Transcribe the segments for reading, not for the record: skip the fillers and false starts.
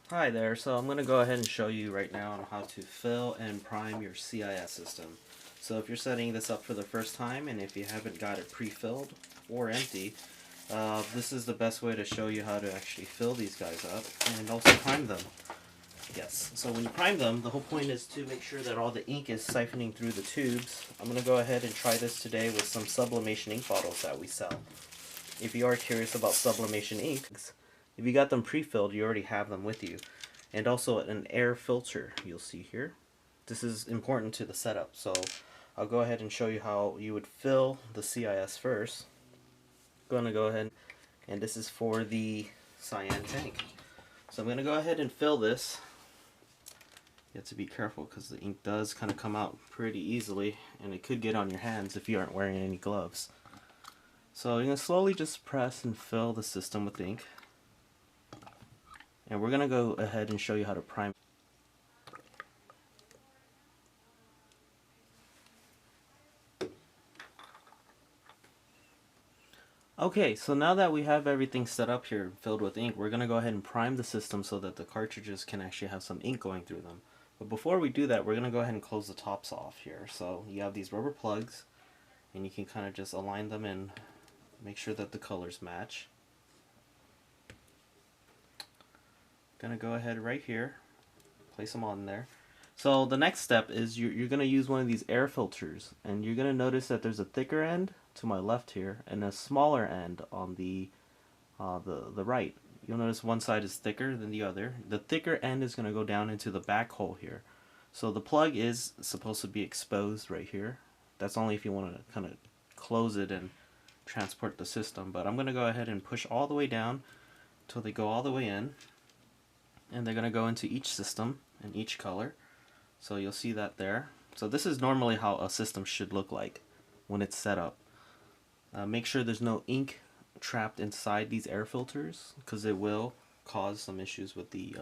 Hi there, so I'm going to go ahead and show you right now on how to fill and prime your CIS system. So if you're setting this up for the first time and if you haven't got it pre-filled or empty, this is the best way to show you how to actually fill these guys up and also prime them. Yes, so when you prime them, the whole point is to make sure that all the ink is siphoning through the tubes. I'm going to go ahead and try this today with some sublimation ink bottles that we sell. If you are curious about sublimation inks, if you got them pre-filled, you already have them with you. And also an air filter you'll see here. This is important to the setup, so I'll go ahead and show you how you would fill the CIS first. I'm going to go ahead, and this is for the cyan tank. So I'm going to go ahead and fill this. You have to be careful because the ink does kind of come out pretty easily, and it could get on your hands if you aren't wearing any gloves. So you're going to slowly just press and fill the system with ink. And we're going to go ahead and show you how to prime. Okay, so now that we have everything set up here filled with ink, we're going to go ahead and prime the system so that the cartridges can actually have some ink going through them. But before we do that, we're going to go ahead and close the tops off here. So you have these rubber plugs, and you can kind of just align them and make sure that the colors match. Gonna go ahead right here, place them on there. So the next step is you're gonna use one of these air filters, and you're gonna notice that there's a thicker end to my left here and a smaller end on the right. You'll notice one side is thicker than the other. The thicker end is gonna go down into the back hole here. So the plug is supposed to be exposed right here. That's only if you want to kind of close it and transport the system. But I'm gonna go ahead and push all the way down until they go all the way in. And they're going to go into each system in each color. So you'll see that there. So this is normally how a system should look like when it's set up. Make sure there's no ink trapped inside these air filters, because it will cause some issues with the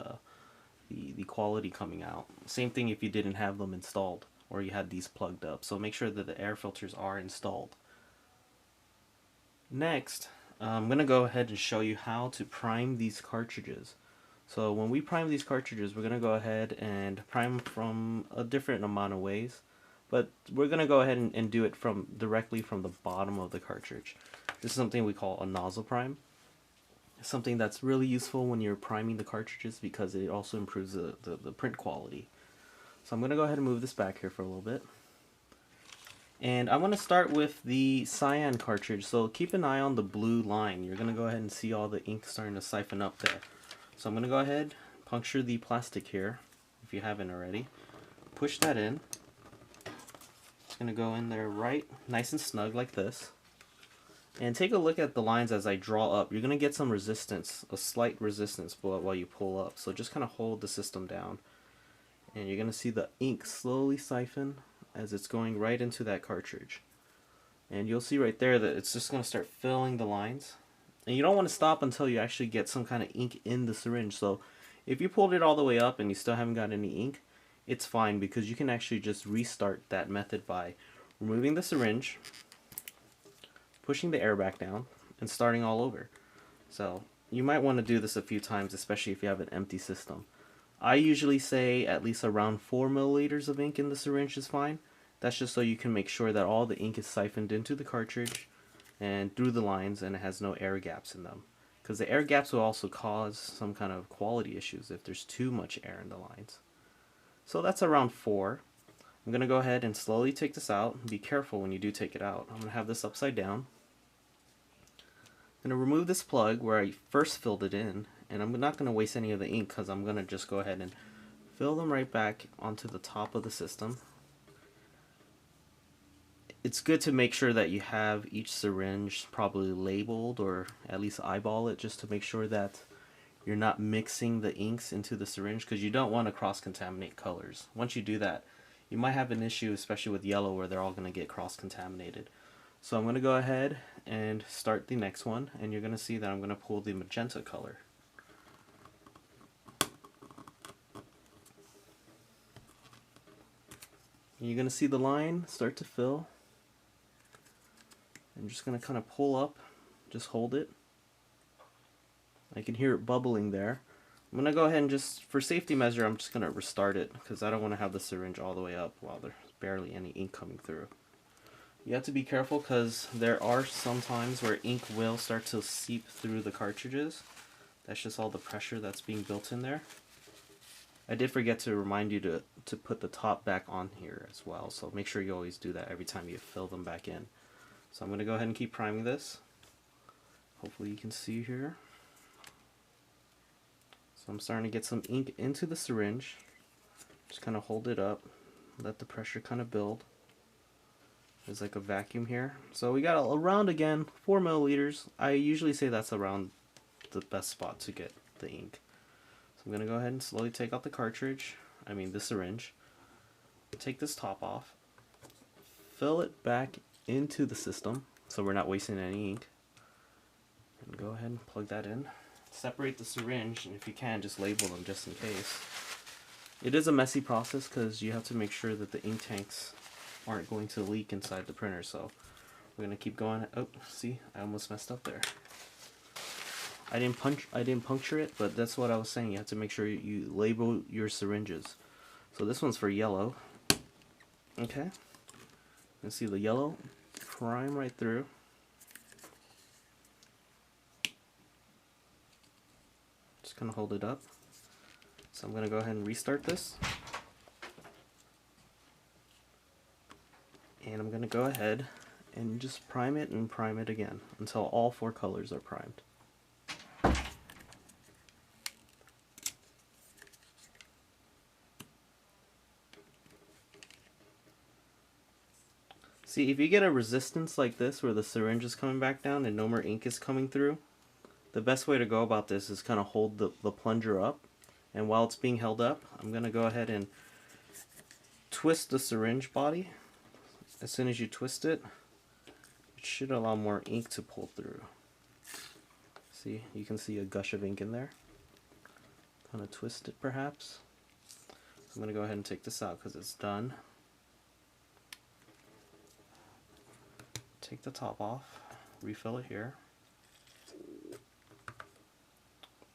quality coming out. Same thing if you didn't have them installed or you had these plugged up. So make sure that the air filters are installed. Next, I'm going to go ahead and show you how to prime these cartridges. So when we prime these cartridges, we're going to go ahead and prime from a different amount of ways, but we're going to go ahead and do it directly from the bottom of the cartridge. This is something we call a nozzle prime. It's something that's really useful when you're priming the cartridges because it also improves the print quality. So I'm going to go ahead and move this back here for a little bit. And I'm going to start with the cyan cartridge, so keep an eye on the blue line. You're going to go ahead and see all the ink starting to siphon up there. So I'm going to go ahead, puncture the plastic here, if you haven't already. Push that in. It's going to go in there right, nice and snug like this. And take a look at the lines as I draw up. You're going to get some resistance, a slight resistance while you pull up. So just kind of hold the system down. And you're going to see the ink slowly siphon as it's going right into that cartridge. And you'll see right there that it's just going to start filling the lines. And you don't want to stop until you actually get some kind of ink in the syringe. So if you pulled it all the way up and you still haven't got any ink, it's fine, because you can actually just restart that method by removing the syringe, pushing the air back down, and starting all over. So you might want to do this a few times, especially if you have an empty system. I usually say at least around 4 milliliters of ink in the syringe is fine. That's just so you can make sure that all the ink is siphoned into the cartridge and through the lines, and it has no air gaps in them, because the air gaps will also cause some kind of quality issues if there's too much air in the lines. So that's around 4. I'm going to go ahead and slowly take this out. Be careful when you do take it out. I'm going to have this upside down. I'm going to remove this plug where I first filled it in, and I'm not going to waste any of the ink because I'm going to just go ahead and fill them right back onto the top of the system. It's good to make sure that you have each syringe probably labeled, or at least eyeball it, just to make sure that you're not mixing the inks into the syringe, because you don't want to cross-contaminate colors. Once you do that, you might have an issue, especially with yellow, where they're all going to get cross-contaminated. So I'm going to go ahead and start the next one, and you're going to see that I'm going to pull the magenta color. And you're going to see the line start to fill. I'm just going to kind of pull up, just hold it. I can hear it bubbling there. I'm going to go ahead and just, for safety measure, I'm just going to restart it because I don't want to have the syringe all the way up while there's barely any ink coming through. You have to be careful because there are some times where ink will start to seep through the cartridges. That's just all the pressure that's being built in there. I did forget to remind you to put the top back on here as well, so make sure you always do that every time you fill them back in. So I'm going to go ahead and keep priming this. Hopefully you can see here. So I'm starting to get some ink into the syringe. Just kind of hold it up, let the pressure kind of build. There's like a vacuum here. So we got around, again, 4 milliliters. I usually say that's around the best spot to get the ink. So I'm going to go ahead and slowly take out the cartridge, the syringe. Take this top off. Fill it back into the system so we're not wasting any ink. And go ahead and plug that in. Separate the syringe, and if you can, just label them just in case. It is a messy process because you have to make sure that the ink tanks aren't going to leak inside the printer, so we're going to keep going. Oh, see, I almost messed up there. I didn't puncture it, but that's what I was saying. You have to make sure you label your syringes. So this one's for yellow. Okay. You see the yellow prime right through. Just gonna hold it up. So I'm gonna go ahead and restart this. And I'm gonna go ahead and just prime it and prime it again until all 4 colors are primed. See, if you get a resistance like this where the syringe is coming back down and no more ink is coming through, the best way to go about this is kind of hold the plunger up, and while it's being held up, I'm going to go ahead and twist the syringe body. As soon as you twist it, it should allow more ink to pull through. See, you can see a gush of ink in there. Kind of twist it perhaps. I'm going to go ahead and take this out because it's done. Take the top off, refill it here,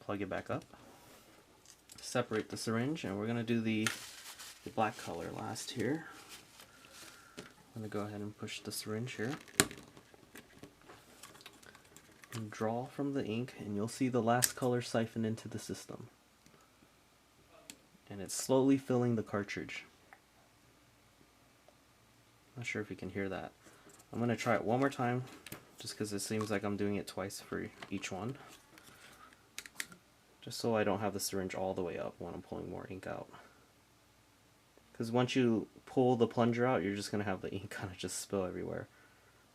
plug it back up, separate the syringe, and we're going to do the black color last here. I'm going to go ahead and push the syringe here and draw from the ink, and you'll see the last color siphon into the system. And it's slowly filling the cartridge. Not sure if you can hear that. I'm going to try it one more time, just because it seems like I'm doing it twice for each one. Just so I don't have the syringe all the way up when I'm pulling more ink out. Because once you pull the plunger out, you're just going to have the ink kind of just spill everywhere.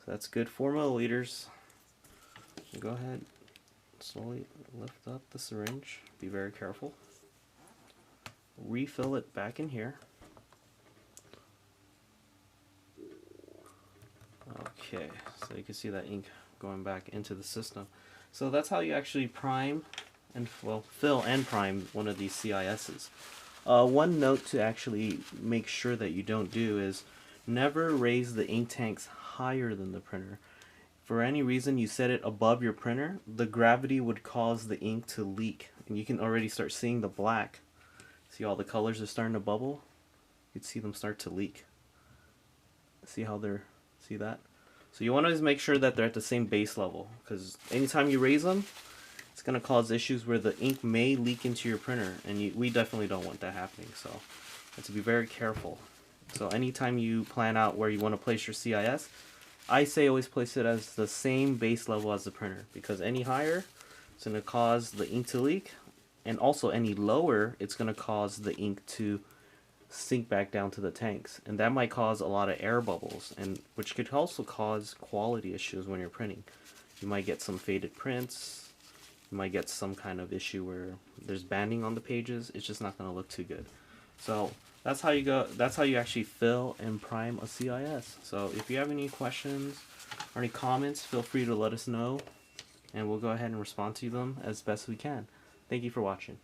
So that's good, 4 milliliters. Go ahead, slowly lift up the syringe. Be very careful. Refill it back in here. Okay, so you can see that ink going back into the system. So that's how you actually prime and fill and prime one of these CISs. One note to actually make sure that you don't do is never raise the ink tanks higher than the printer. For any reason you set it above your printer, the gravity would cause the ink to leak, and you can already start seeing the black. See, all the colors are starting to bubble? You'd see them start to leak. See how they're, see that? So you want to make sure that they're at the same base level, because anytime you raise them, it's going to cause issues where the ink may leak into your printer, and we definitely don't want that happening. So you have to be very careful. So anytime you plan out where you want to place your CIS, I say always place it as the same base level as the printer, because any higher, it's going to cause the ink to leak, and also any lower, it's going to cause the ink to sink back down to the tanks, and that might cause a lot of air bubbles, and which could also cause quality issues when you're printing. You might get some faded prints, you might get some kind of issue where there's banding on the pages. It's just not going to look too good. So that's how you go. That's how you actually fill and prime a CIS. So if you have any questions or any comments, feel free to let us know, and we'll go ahead and respond to them as best we can. Thank you for watching.